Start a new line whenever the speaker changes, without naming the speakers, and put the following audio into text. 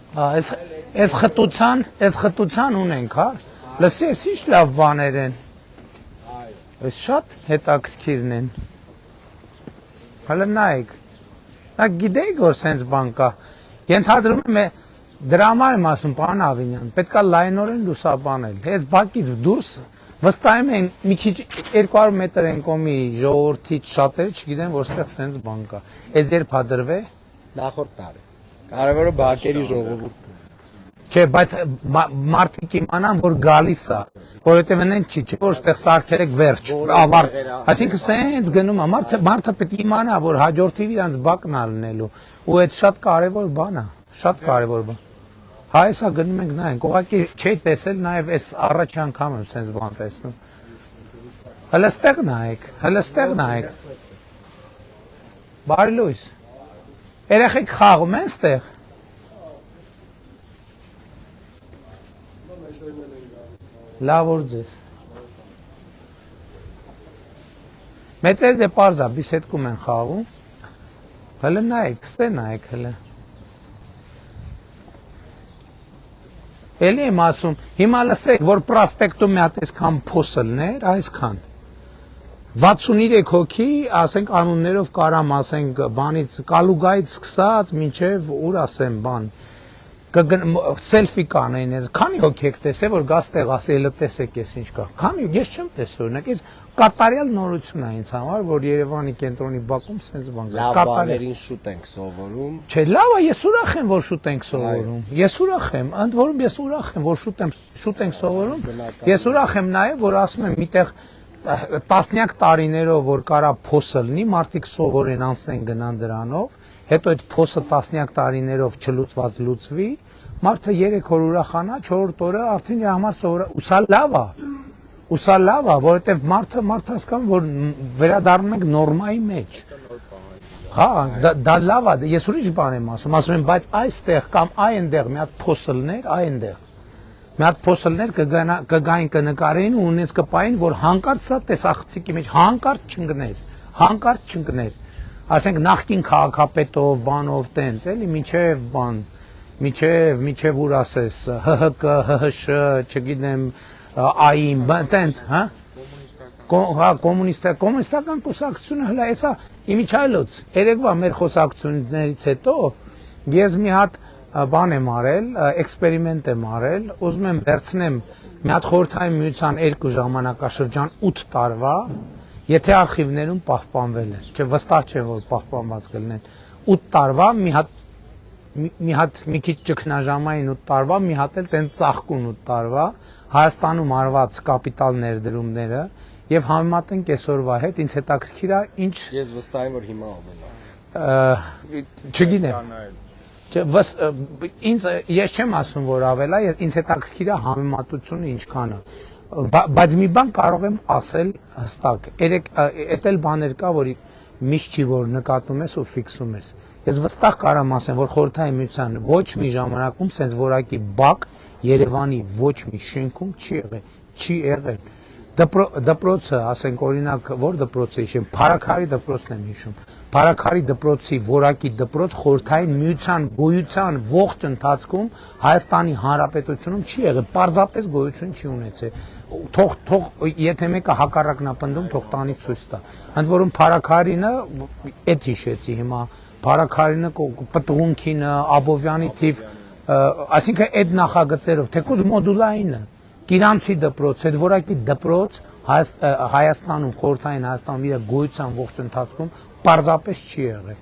Այս խտության ունենք, հա։ Լսի, այս ինչ լավ բաներ են։ Այս շատ հետաքրքիրն են։ Հələ նայեք։ Նա գիտեիք, որ սենց բան կա։ Ենթադրում եմ դրա համար եմ ասում, պարոն Ավինյան, պետքա լայնորեն լուսաբանել։ Այս բակից դուրս վստահում են մի քիչ 200 մետր են կողմի ժողովրդից շատերը չգիտեն, որ ստեղ սենց բան կա։ Այս երբ հադրվե։
Նախորդ տարի։ Կարևորը բակերի ժողովուրդն է։
Չէ, բայց մարդիկ իմանան, որ գալիս է, որովհետև այնեն չի, որ ստեղ սարքել եք վերջ, ավարտ։ Այսինքն սենց գնում է, մարդը պետք է իմանա, որ հաջորդիվ իրանց բակն է լինելու, ու այդ շատ կարևոր բան է, շատ կարևոր բան։ Հա, այսա գնում ենք նայենք, ուղղակի չի տեսել նաև այս առաջի անգամ եմ սենց բան տեսնում։ Հələ ստեղ նայեք։ Բարի լույս։ Երեխեք խաղում են ստեղ։ Լավ օր ձեզ։ Մեծերը դե պարզ է, բիսեդկում են խաղում։ Հələ նայեք, ստե նայեք հələ։ Էլի եմ ասում, հիմա լսեք, որ պրասպեկտում մի հատ այսքան փոսլներ, այսքան։ 63 հոգի, ասենք անուններով կարամ ասենք բանից Կալուգայից սկսած մինչև ուր ասեմ բան։ Սելֆի կանեն, քանի հոգի եք տեսել, որ գազ տեղ ասել տեսեք ես ինչ կա։ Քանի ես չեմ տեսել, օրինակ այս կատարյալ նորություն է ինձ համար, որ Երևանի կենտրոնի բակում սենց բան կա։
Լավ բաներին շուտ ենք սովորում։
Չէ, լավ է, ես ուրախ եմ, որ շուտ ենք սովորում։ Ես ուրախ եմ, ընդ որում ես ուրախ եմ, որ շուտ ենք սովորում։ Ես ուրախ եմ նաև, որ ասում եմ, միտեղ տասնյակ տարիներով որ կարա փոսը լինի, մարդիկ սովորեն անցնեն գնան դրանով, հետո այդ փոսը տասնյակ տարիներով չլուծված լուծվի, մարդը 3 օր ուրախանա, 4-րդ օրը արդեն իր համար սովորա, ուսա լավ է, որովհետև մարդը հասկանում, որ վերադառնում ենք նորմայի մեջ։ Հա, դա լավ է, ես ուրիշ բան եմ ասում եմ, բայց այստեղ կամ այնտեղ մի հատ փոսը լիներ, այնտեղ մի հատ փոսլներ կգային կնկարեին ու ունենց կպային, որ հանկարծ սա տեսախցիկի մեջ հանկարծ չընկներ, ասենք նախկին քաղաքապետով, բանով տենց, էլի մինչև ուր ասես, ՀՀԿ, ՀՀՇ, չգիտեմ, ԱԻՄ, տենց, հա? Կոմունիստական կուսակցությունը հլա, էսա իմիջայլոց, երեկվա մեր խոսակցություններից հետո ես մի հատ բան եմ արել, էքսպերիմենտ եմ արել, ուզում եմ վերցնեմ մի հատ խորհրդային միության 2 ժամանակաշրջան 8 տարվա, եթե արխիվներում պահպանվել են, չէ վստահ չէ, որ պահպանված կլինեն, 8 տարվա, մի քիչ ճգնաժամային 8 տարվա, մի հատ էլ տենց ծաղկուն 8 տարվա, Հայաստանում արված կապիտալ ներդրումները եւ համեմատենք այսօրվա հետ, ինձ հետաքրքիր է ինչ։
Ես վստահ եմ, որ հիմա ավել է։
Չգիտեմ։ Ես չեմ ասում, որ ավել է, ինձ հետաքրքիր է համեմատությունը ինչքան է, բայց մի բան կարող եմ ասել հստակ, էդ էլ բաներ կա, որ միշտ չի, որ նկատում ես ու ֆիքսում ես, ես վստահ կարամ ասեմ, որ խորհրդային միության ոչ մի ժամանակում սենց որակի բակ Երևանի ոչ մի շենքում չի եղել, դպրոցը, ասենք օրինակ, որ դպրոցը հիշեմ, Փարաքարի դպրոցն եմ հիշում, Փարաքարի դպրոցի որակի դպրոց խորհրդային միության գոյության ողջ ընթացքում Հայաստանի Հանրապետությունում չի եղել, պարզապես գոյություն չի ունեցել, թող եթե մեկը հակառակն է պնդում, թող տանի ցույց տա, ընդ որում Փարաքարինը, էդ հիշեցի հիմա, Փարաքարինը, Պտղունքինը, Աբովյանի թիվ, այսինքն այդ նախագծերով, թեկուզ մոդուլայինը, Կիրանցի դպրոց, այդ որակի դպրոց Հայաստանում, խորհրդային Հայաստանում իր գոյության ողջ ընթացքում պարզապես չի եղել։